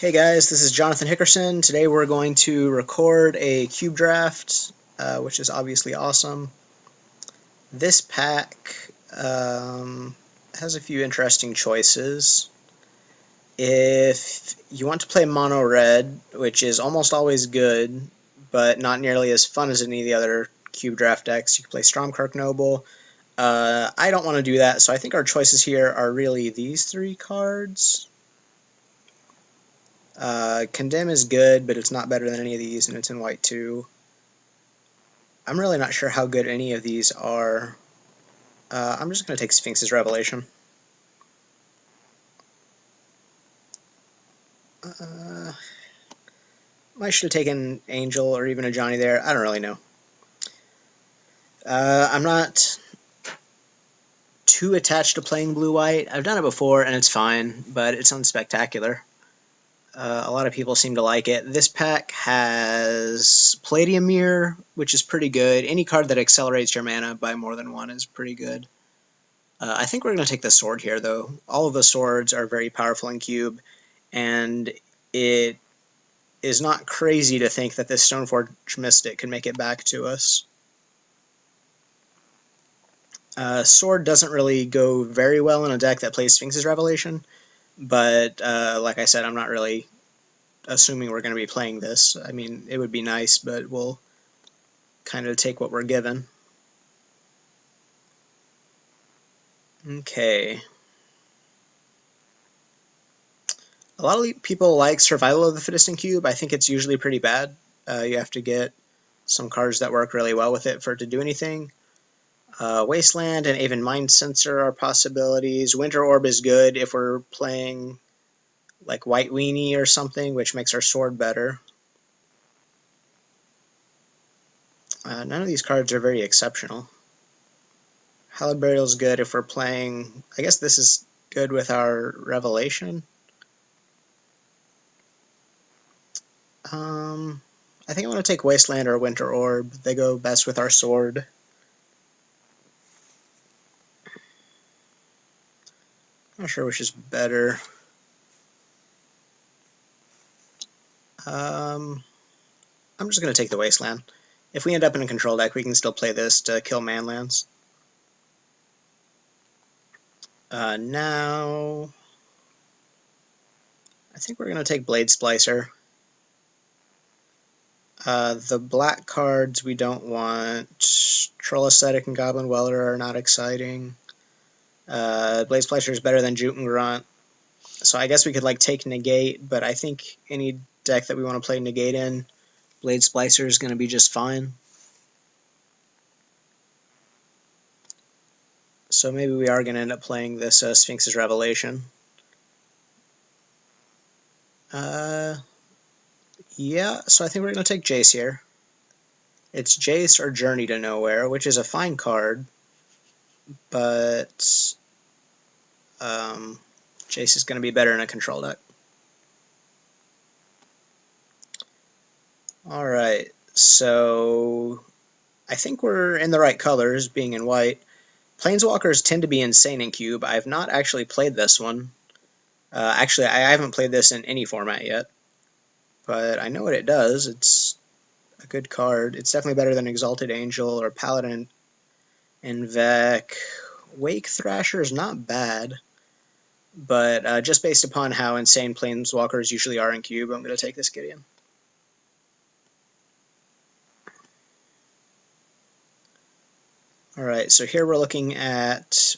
Hey guys, this is Jonathan Hickerson. Today we're going to record a cube draft, which is obviously awesome. This pack has a few interesting choices. If you want to play mono red, which is almost always good, but not nearly as fun as any of the other cube draft decks, you can play Stromkirk Noble. I don't want to do that, so I think our choices here are really these three cards. Condemn is good, but it's not better than any of these, and it's in white too. I'm really not sure how good any of these are. I'm just going to take Sphinx's Revelation. I should have taken Angel or even a Johnny there. I don't really know. I'm not too attached to playing blue-white. I've done it before, and it's fine, but it's unspectacular. A lot of people seem to like it. This pack has Palladium Mirror, which is pretty good. Any card that accelerates your mana by more than one is pretty good. I think we're going to take the sword here, though. All of the swords are very powerful in cube, and it is not crazy to think that this Stoneforge Mystic can make it back to us. Sword doesn't really go very well in a deck that plays Sphinx's Revelation, but like I said, I'm not really assuming we're going to be playing this. I mean, it would be nice, but we'll kind of take what we're given. Okay. A lot of people like Survival of the Fittest in Cube. I think it's usually pretty bad. You have to get some cards that work really well with it for it to do anything. Wasteland and even Mind Sensor are possibilities. Winter Orb is good if we're playing like White Weenie or something, which makes our sword better. None of these cards are very exceptional. Hallowed Burial is good if we're playing... I guess this is good with our Revelation. I think I want to take Wasteland or Winter Orb. They go best with our sword. Not sure which is better. I'm just going to take the Wasteland. If we end up in a control deck, we can still play this to kill manlands. Now, I think we're going to take Blade Splicer. The black cards we don't want. Troll Ascetic and Goblin Welder are not exciting. Blade Splicer is better than Jute and Grunt. So I guess we could like take Negate, but I think any deck that we want to play Negate in, Blade Splicer is going to be just fine. So maybe we are going to end up playing this Sphinx's Revelation. Yeah, so I think we're going to take Jace here. It's Jace or Journey to Nowhere, which is a fine card, but Jace is going to be better in a control deck. Alright, so I think we're in the right colors, being in white. Planeswalkers tend to be insane in cube. I have not actually played this one. Actually, I haven't played this in any format yet, but I know what it does. It's a good card. It's definitely better than Exalted Angel or Paladin and Vec. Wake Thrasher is not bad, but just based upon how insane Planeswalkers usually are in cube, I'm going to take this Gideon. Alright, so here we're looking at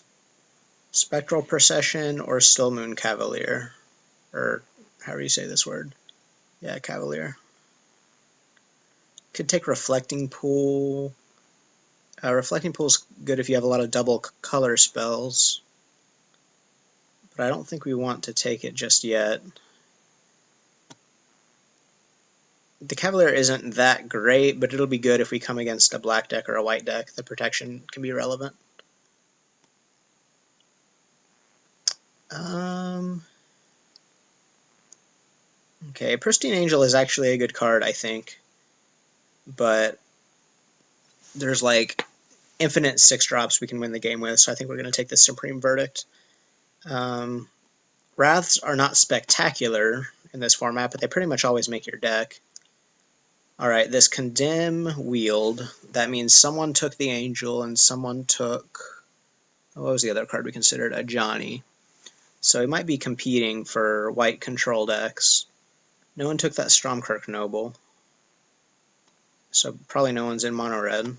Spectral Procession or Still Moon Cavalier, or however you say this word. Yeah, Cavalier. Could take Reflecting Pool. Reflecting Pool's good if you have a lot of double color spells, but I don't think we want to take it just yet. The Cavalier isn't that great, but it'll be good if we come against a black deck or a white deck. The protection can be relevant. Okay, Pristine Angel is actually a good card, I think, but there's like infinite 6-drops we can win the game with, so I think we're going to take the Supreme Verdict. Wraths are not spectacular in this format, but they pretty much always make your deck. Alright, this Condemn Wield, that means someone took the Angel and someone took, what was the other card we considered? A Johnny. So he might be competing for white control decks. No one took that Stromkirk Noble, so probably no one's in mono red.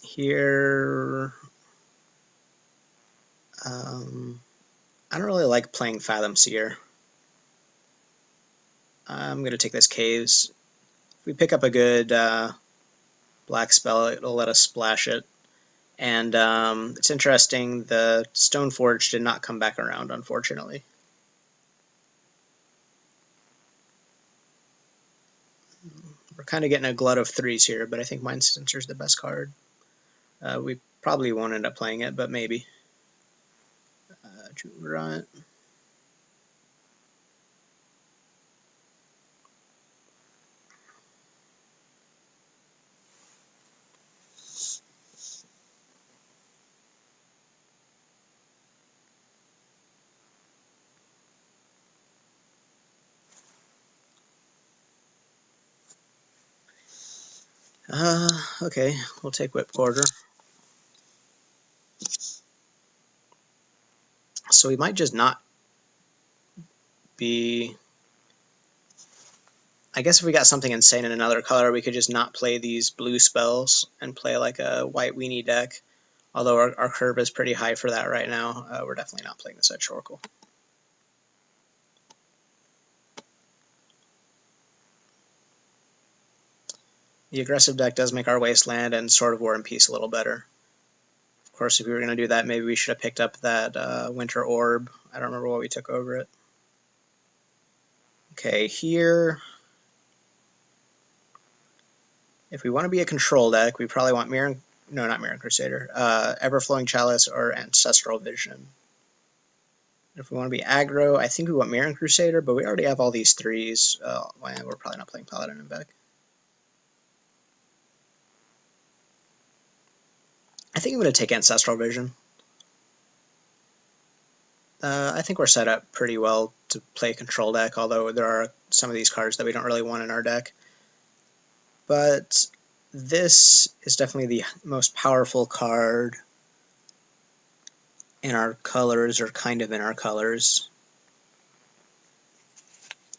Here, I don't really like playing Fathom Seer. I'm going to take this Caves. If we pick up a good black spell, it'll let us splash it. And it's interesting, the Stoneforge did not come back around, unfortunately. We're kind of getting a glut of 3s here, but I think Mind Censor's the best card. We probably won't end up playing it, but maybe. Grunt. Okay, we'll take Whipcorder. So we might just not be... I guess if we got something insane in another color, we could just not play these blue spells and play like a white weenie deck. Although our curve is pretty high for that right now, we're definitely not playing this at Shorkle. The aggressive deck does make our Wasteland and Sword of War and Peace a little better. Of course, if we were going to do that, maybe we should have picked up that Winter Orb. I don't remember what we took over it. Okay, here, if we want to be a control deck, we probably want not Mirren Crusader, Everflowing Chalice or Ancestral Vision. If we want to be aggro, I think we want Mirren Crusader, but we already have all these 3s. We're probably not playing Paladin and Beck. I think I'm going to take Ancestral Vision. I think we're set up pretty well to play a control deck, although there are some of these cards that we don't really want in our deck. But this is definitely the most powerful card in our colors, or kind of in our colors.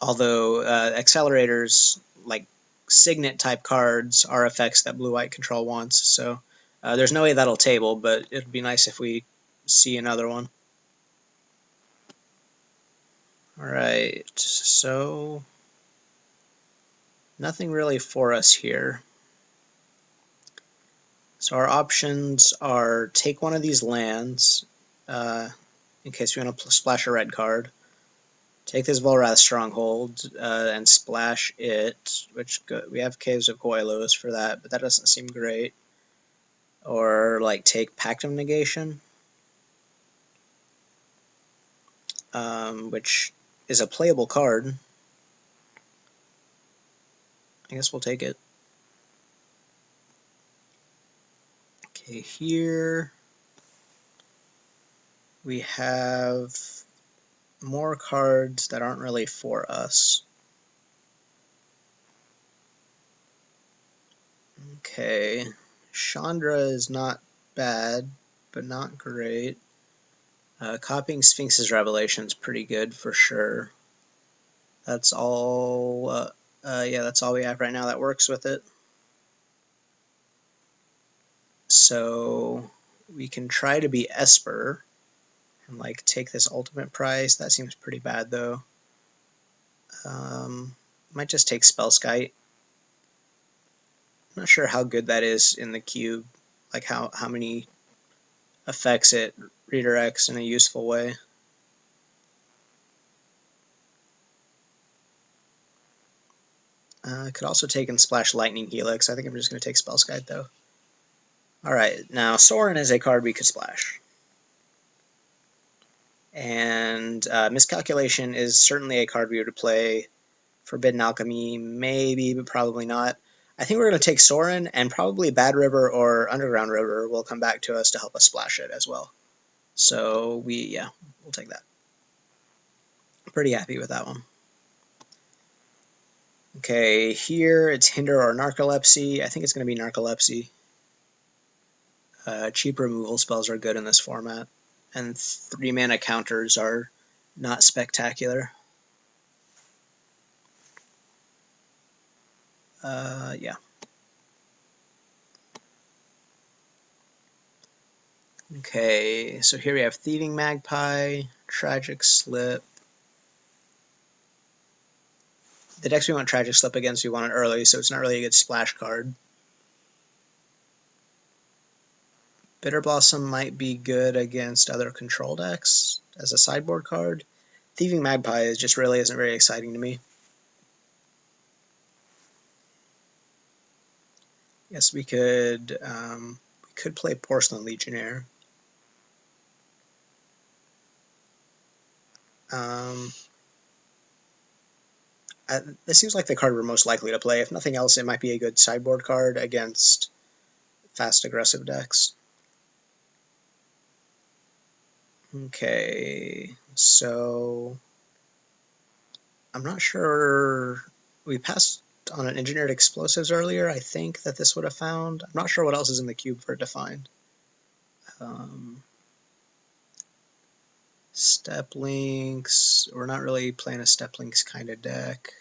Although accelerators, like Signet type cards, are effects that blue-white control wants, so there's no way that'll table, but it'd be nice if we see another one. Alright, so nothing really for us here. So our options are take one of these lands, in case we want to splash a red card. Take this Volrath Stronghold and splash it, which we have Caves of Goylos for that, but that doesn't seem great. Or like take Pact of Negation, which is a playable card. I guess we'll take it. Okay, here we have more cards that aren't really for us. Okay, Chandra is not bad, but not great. Copying Sphinx's Revelation is pretty good for sure. That's all. Yeah, that's all we have right now that works with it. So we can try to be Esper and like take this ultimate prize. That seems pretty bad though. Might just take Spellskite. I'm not sure how good that is in the cube, like how many effects it redirects in a useful way. I could also take and splash Lightning Helix. I think I'm just going to take Spellskite though. Alright, now Sorin is a card we could splash. And Miscalculation is certainly a card we would play. Forbidden Alchemy, maybe, but probably not. I think we're going to take Sorin, and probably Bad River or Underground River will come back to us to help us splash it as well. So we'll take that. Pretty happy with that one. Okay, here it's Hinder or Narcolepsy. I think it's going to be Narcolepsy. Cheap removal spells are good in this format, and 3-mana counters are not spectacular. Yeah. Okay, so here we have Thieving Magpie, Tragic Slip. The decks we want Tragic Slip against, we want it early, so it's not really a good splash card. Bitter Blossom might be good against other control decks as a sideboard card. Thieving Magpie just really isn't very exciting to me. Yes, we could play Porcelain Legionnaire. This seems like the card we're most likely to play. If nothing else, it might be a good sideboard card against fast aggressive decks. Okay, so I'm not sure. We passed on an Engineered Explosives earlier. I think that this would have found. I'm not sure what else is in the cube for it to find. Step Links. We're not really playing a Step Links kind of deck.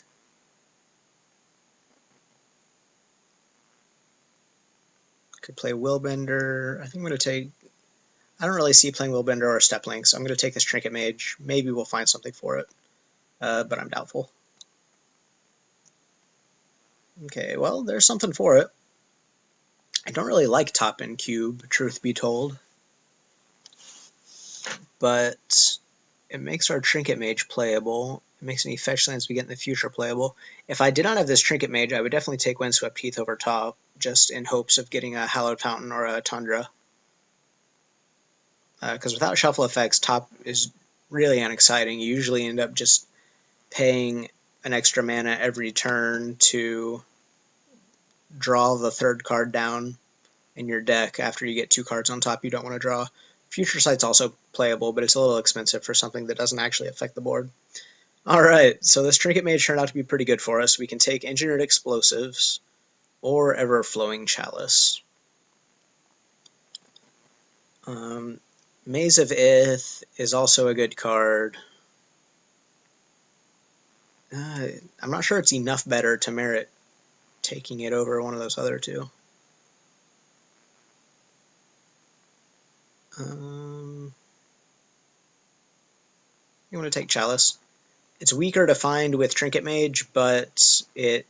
Could play Willbender. I think I'm going to take. I don't really see playing Willbender or Step Links, so I'm going to take this Trinket Mage. Maybe we'll find something for it, but I'm doubtful. Okay, well, there's something for it. I don't really like top end cube, truth be told, but it makes our Trinket Mage playable. It makes any fetch lands we get in the future playable. If I did not have this Trinket Mage, I would definitely take Windswept Heath over top, just in hopes of getting a Hallowed Fountain or a Tundra. Because without shuffle effects, top is really unexciting. You usually end up just paying an extra mana every turn to draw the third card down in your deck after you get 2 cards on top you don't want to draw. Future Sight's also playable, but it's a little expensive for something that doesn't actually affect the board. Alright, so this Trinket Mage turned out to be pretty good for us. We can take Engineered Explosives or Ever-Flowing Chalice. Maze of Ith is also a good card. I'm not sure it's enough better to merit taking it over one of those other two. You want to take Chalice. It's weaker to find with Trinket Mage, but it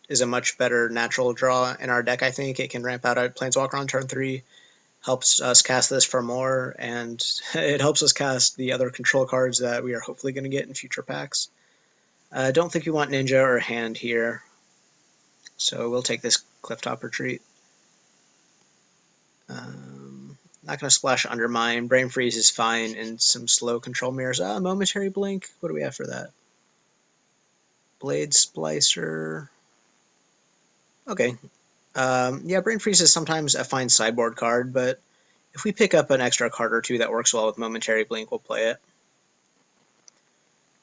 is a much better natural draw in our deck, I think. It can ramp out a Planeswalker on turn 3, helps us cast this for more, and it helps us cast the other control cards that we are hopefully going to get in future packs. I don't think we want Ninja or Hand here, so we'll take this Clifftop Retreat. Not going to splash Undermine. Brain Freeze is fine, and some slow control mirrors. Momentary Blink. What do we have for that? Blade Splicer. Okay. Yeah, Brain Freeze is sometimes a fine sideboard card, but if we pick up an extra card or two that works well with Momentary Blink, we'll play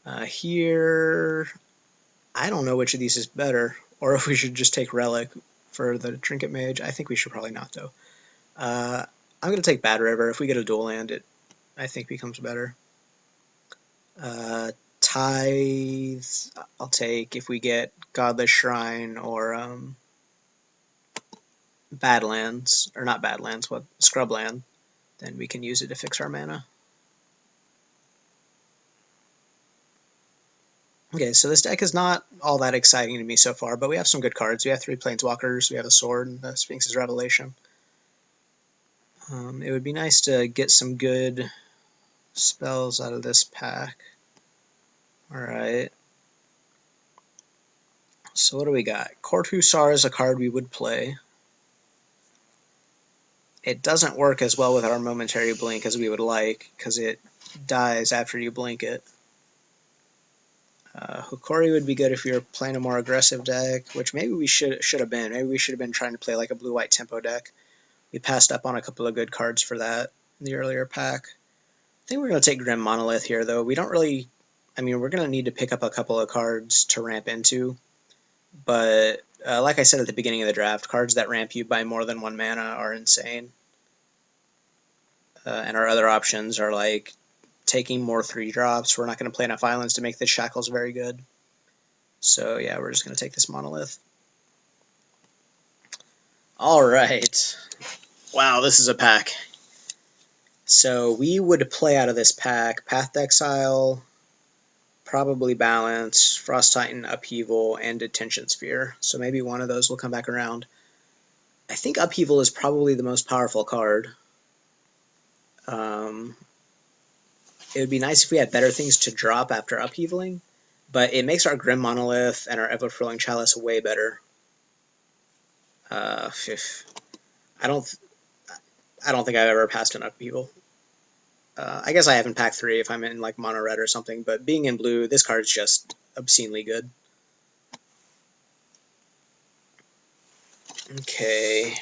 it. Here, I don't know which of these is better, or if we should just take Relic for the Trinket Mage. I think we should probably not, though. I'm going to take Bad River. If we get a dual land, it, I think, becomes better. Tithe, I'll take if we get Godless Shrine or Badlands, or not Badlands, what, Scrubland, then we can use it to fix our mana. Okay, so this deck is not all that exciting to me so far, but we have some good cards. We have 3 Planeswalkers, we have a Sword, and the Sphinx's Revelation. It would be nice to get some good spells out of this pack. Alright. So what do we got? Court Hussar is a card we would play. It doesn't work as well with our Momentary Blink as we would like, because it dies after you blink it. Hukori would be good if you're playing a more aggressive deck, which maybe we should have been. Maybe we should have been trying to play like a blue-white tempo deck. We passed up on a couple of good cards for that in the earlier pack. I think we're going to take Grim Monolith here, though. We don't really I mean, we're going to need to pick up a couple of cards to ramp into, but like I said at the beginning of the draft, cards that ramp you by more than 1 mana are insane. And our other options are like taking more 3-drops. We're not going to play enough islands to make the Shackles very good. So yeah, we're just going to take this Monolith. Alright. Wow, this is a pack. So we would play out of this pack Path to Exile, probably Balance, Frost Titan, Upheaval, and Detention Sphere. So maybe one of those will come back around. I think Upheaval is probably the most powerful card. It would be nice if we had better things to drop after Upheavaling, but it makes our Grim Monolith and our Ever-Flowing Chalice way better. I don't think I've ever passed an Upheaval. I guess I haven't packed 3 if I'm in like mono red or something, but being in blue, this card's just obscenely good. Okay.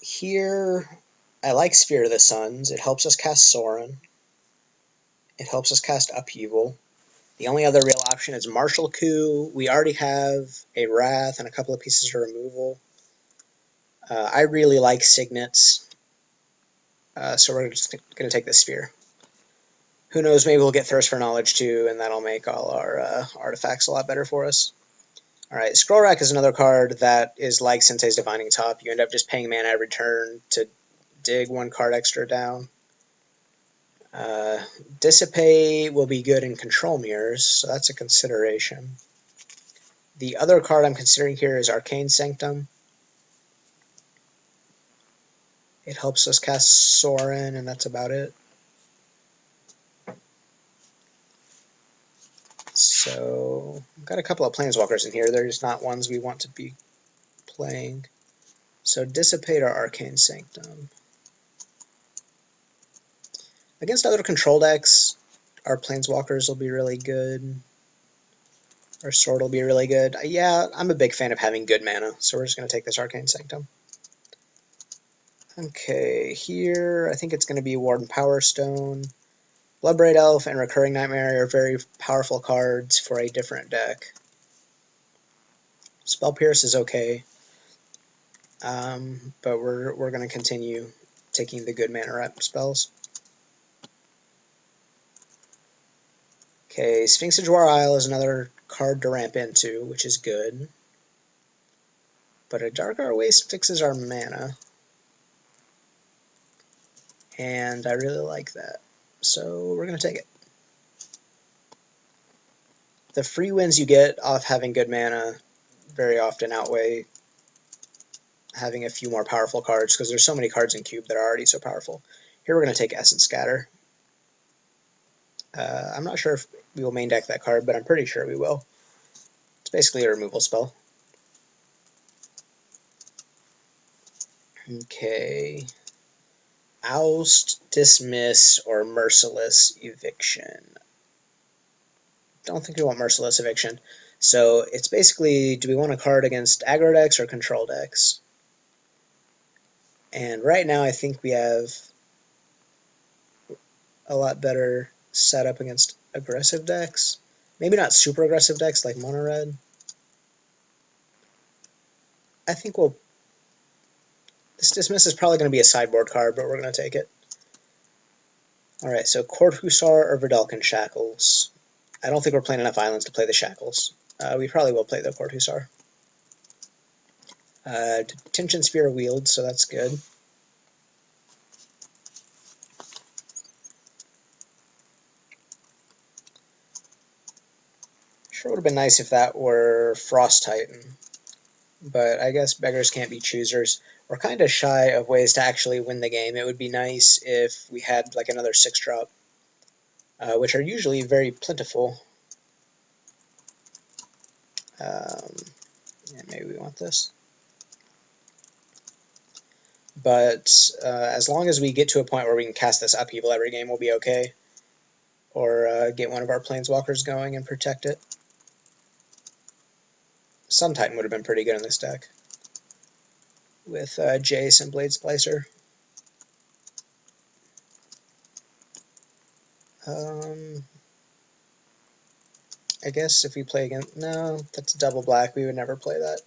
Here, I like Sphere of the Suns. It helps us cast Sorin. It helps us cast Upheaval. The only other real option is Martial Coup. We already have a Wrath and a couple of pieces of removal. I really like Signets, so we're just going to take this Sphere. Who knows, maybe we'll get Thirst for Knowledge too, and that'll make all our artifacts a lot better for us. Alright, Scroll Rack is another card that is like Sensei's Divining Top. You end up just paying mana every turn to dig 1 card extra down. Dissipate will be good in Control Mirrors, so that's a consideration. The other card I'm considering here is Arcane Sanctum. It helps us cast Sorin, and that's about it. So, I've got a couple of Planeswalkers in here. They're just not ones we want to be playing. So, Dissipate our Arcane Sanctum. Against other control decks, our Planeswalkers will be really good. Our Sword will be really good. Yeah, I'm a big fan of having good mana, so we're just going to take this Arcane Sanctum. Okay, here I think it's going to be Warden Power Stone. Bloodbraid Elf and Recurring Nightmare are very powerful cards for a different deck. Spell Pierce is okay, but we're going to continue taking the good mana rep spells. Okay, Sphinx of Jawar Isle is another card to ramp into, which is good. But a Darkar Waste fixes our mana. And I really like that. So we're going to take it. The free wins you get off having good mana very often outweigh having a few more powerful cards, because there's so many cards in Cube that are already so powerful. Here we're going to take Essence Scatter. I'm not sure if we will main deck that card, but I'm pretty sure we will. It's basically a removal spell. Okay. Oust, Dismiss, or Merciless Eviction. Don't think we want Merciless Eviction. So it's basically, do we want a card against aggro decks or control decks? And right now I think we have a lot better setup against aggressive decks. Maybe not super aggressive decks like Mono Red. I think this Dismiss is probably going to be a sideboard card, but we're going to take it. Alright, so Court Hussar or Verdalkin Shackles. I don't think we're playing enough islands to play the Shackles. We probably will play the Court Hussar. Detention Sphere wield, so that's good. Sure would have been nice if that were Frost Titan, but I guess beggars can't be choosers. We're kind of shy of ways to actually win the game. It would be nice if we had like another 6-drop, which are usually very plentiful. Yeah, maybe we want this. But as long as we get to a point where we can cast this Upheaval every game, we'll be okay. Or get one of our Planeswalkers going and protect it. Sun Titan would have been pretty good in this deck, with Jace and Blade Splicer. I guess if we play against... No, that's double black. We would never play that.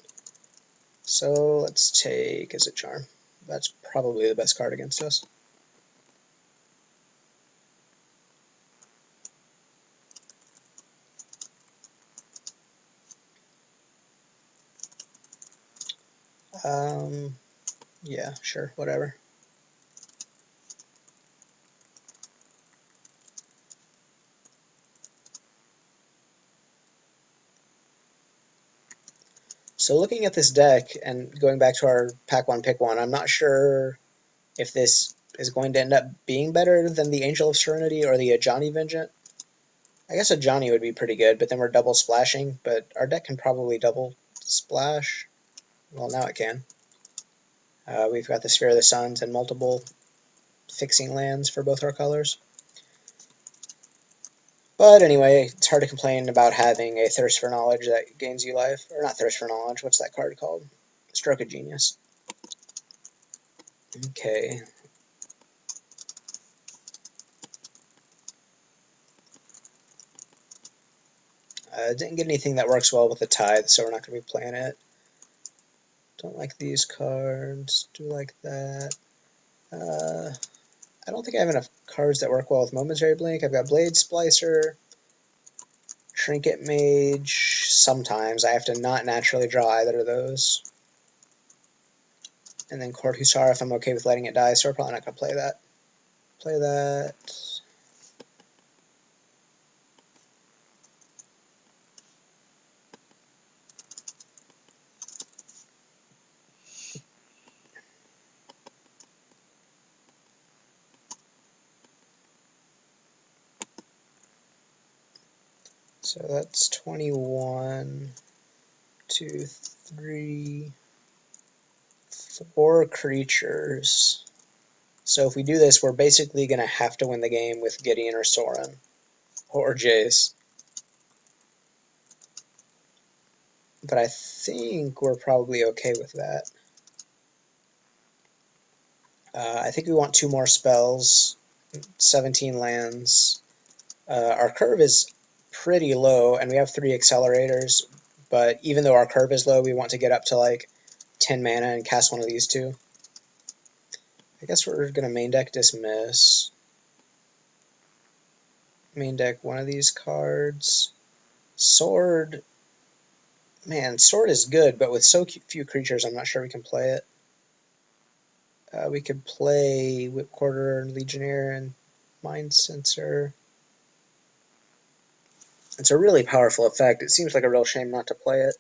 So let's take... Is it Charm? That's probably the best card against us. Yeah, sure, whatever. So looking at this deck and going back to our pack one, pick one, I'm not sure if this is going to end up being better than the Angel of Serenity or the Ajani Vengeant. I guess Ajani would be pretty good, but then we're double splashing, but our deck can probably double splash. Well, now it can. We've got the Sphere of the Suns and multiple fixing lands for both our colors. But anyway, it's hard to complain about having a Thirst for Knowledge that gains you life. Or not Thirst for Knowledge, what's that card called? Stroke of Genius. Okay. Didn't get anything that works well with the Tithe, so we're not going to be playing it. Don't like these cards. Do like that. I don't think I have enough cards that work well with Momentary Blink. I've got Blade Splicer, Trinket Mage. Sometimes I have to not naturally draw either of those. And then Court Hussar if I'm okay with letting it die, so we're probably not going to play that. Play that. So that's 21, 2, 3, 4 creatures. So if we do this, we're basically going to have to win the game with Gideon or Sorin. Or Jace. But I think we're probably okay with that. I think we want 2 more spells, 17 lands. Our curve is pretty low, and we have 3 accelerators, but even though our curve is low, we want to get up to like 10 mana and cast one of these 2. I guess we're going to main deck Dismiss. Main deck one of these cards. Sword. Man, Sword is good, but with so few creatures, I'm not sure we can play it. We could play Whipcorder, Legionnaire, and Mind Sensor. It's a really powerful effect. It seems like a real shame not to play it.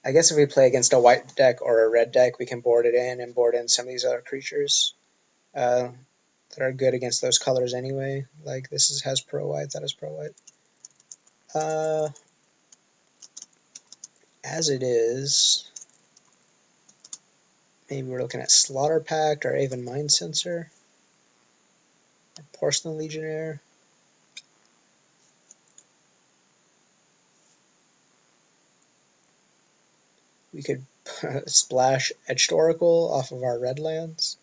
I guess if we play against a white deck or a red deck, we can board it in and board in some of these other creatures that are good against those colors anyway. Like this has pro white, that is pro white. As it is, maybe we're looking at Slaughter Pact or even Mind Sensor. Or Porcelain Legionnaire. We could splash Etched Oracle off of our red lands.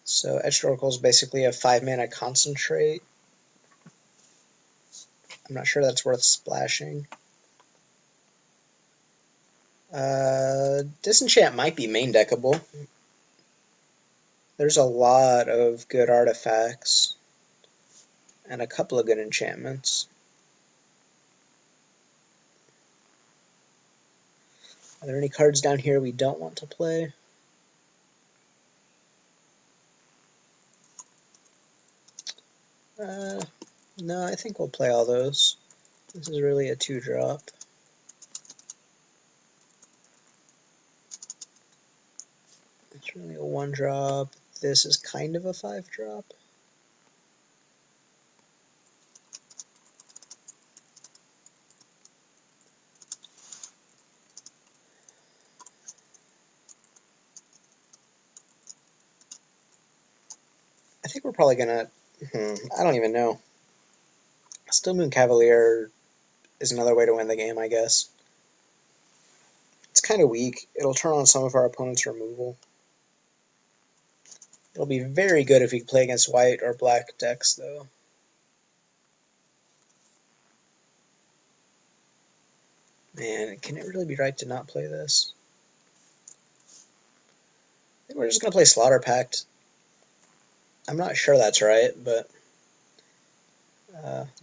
So Etched Oracle is basically a 5 mana concentrate. I'm not sure that's worth splashing. Disenchant might be main deckable. There's a lot of good artifacts and a couple of good enchantments. Are there any cards down here we don't want to play? No, I think we'll play all those. This is really a 2-drop. It's really a 1-drop. This is kind of a 5-drop. I think we're probably gonna... I don't even know. Still Moon Cavalier is another way to win the game, I guess. It's kind of weak. It'll turn on some of our opponent's removal. It'll be very good if we play against white or black decks, though. Man, can it really be right to not play this? I think we're just going to play Slaughter Pact. I'm not sure that's right, but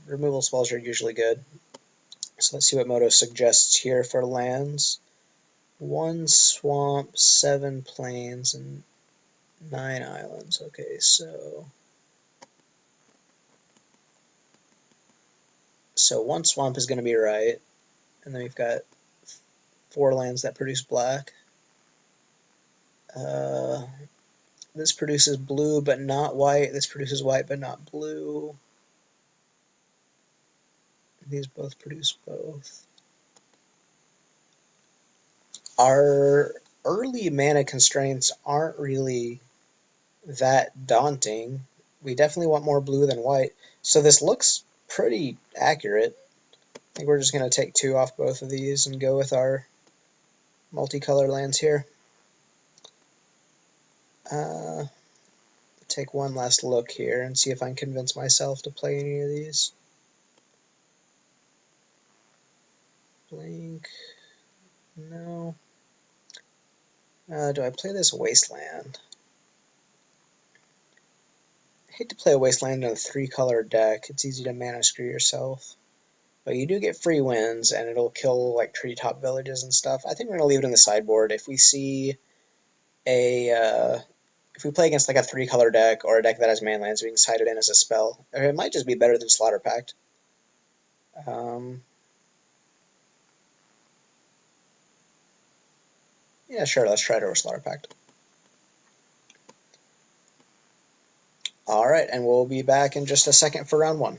removal spells are usually good. So let's see what Moto suggests here for lands. 1 swamp, 7 plains, and 9 islands. Okay, so 1 swamp is going to be right, and then we've got 4 lands that produce black. This produces blue but not white. This produces white but not blue. These both produce both. Our early mana constraints aren't really that daunting. We definitely want more blue than white. So this looks pretty accurate. I think we're just going to take 2 off both of these and go with our multicolor lands here. Take one last look here and see if I can convince myself to play any of these. Blink. No. Do I play this Wasteland? I hate to play a Wasteland in a 3-color deck. It's easy to mana screw yourself. But you do get free wins, and it'll kill like treetop villages and stuff. I think we're going to leave it in the sideboard. If we see if we play against like a 3-color deck or a deck that has mana lands, we can side it in as a spell. Or it might just be better than Slaughter Pact. Yeah, sure, let's try it over Slaughter Pact. Alright, and we'll be back in just a second for round 1.